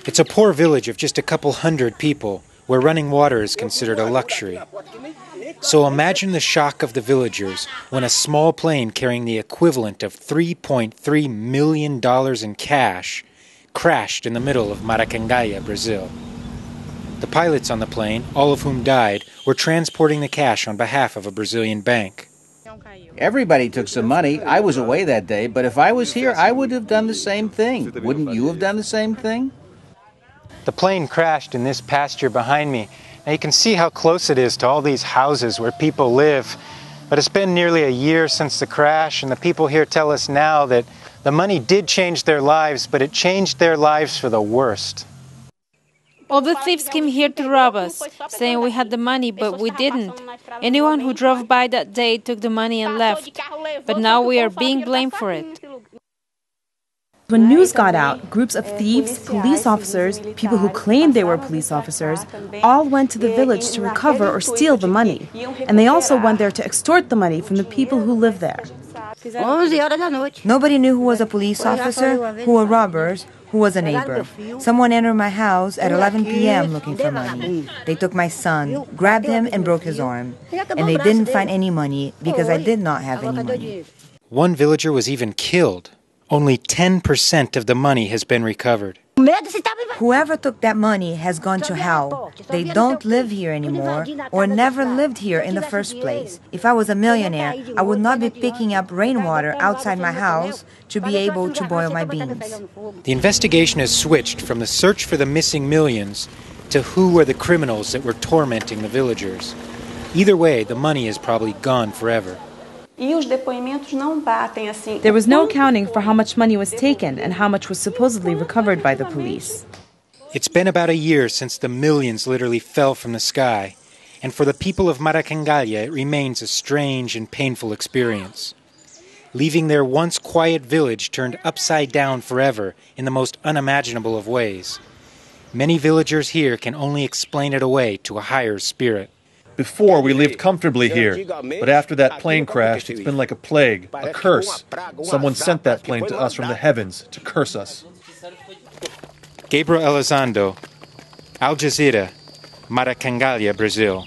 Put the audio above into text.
It's a poor village of just a couple hundred people, where running water is considered a luxury. So imagine the shock of the villagers when a small plane carrying the equivalent of $3.3 million in cash crashed in the middle of Maracangaya, Brazil. The pilots on the plane, all of whom died, were transporting the cash on behalf of a Brazilian bank. Everybody took some money. I was away that day, but if I was here, I would have done the same thing. Wouldn't you have done the same thing? The plane crashed in this pasture behind me. Now you can see how close it is to all these houses where people live. But it's been nearly a year since the crash, and the people here tell us now that the money did change their lives, but it changed their lives for the worst. All the thieves came here to rob us, saying we had the money, but we didn't. Anyone who drove by that day took the money and left. But now we are being blamed for it. When news got out, groups of thieves, police officers, people who claimed they were police officers, all went to the village to recover or steal the money. And they also went there to extort the money from the people who live there. Nobody knew who was a police officer, who were robbers, who was a neighbor. Someone entered my house at 11 p.m. looking for money. They took my son, grabbed him, and broke his arm. And they didn't find any money because I did not have any money. One villager was even killed. Only 10% of the money has been recovered. Whoever took that money has gone to hell. They don't live here anymore or never lived here in the first place. If I was a millionaire, I would not be picking up rainwater outside my house to be able to boil my beans. The investigation has switched from the search for the missing millions to who were the criminals that were tormenting the villagers. Either way, the money is probably gone forever. There was no accounting for how much money was taken and how much was supposedly recovered by the police. It's been about a year since the millions literally fell from the sky, and for the people of Maracangaya it remains a strange and painful experience. Leaving their once quiet village turned upside down forever in the most unimaginable of ways. Many villagers here can only explain it away to a higher spirit. Before, we lived comfortably here, but after that plane crashed, it's been like a plague, a curse. Someone sent that plane to us from the heavens to curse us. Gabriel Elizondo, Jazeera, Maracangaya, Brazil.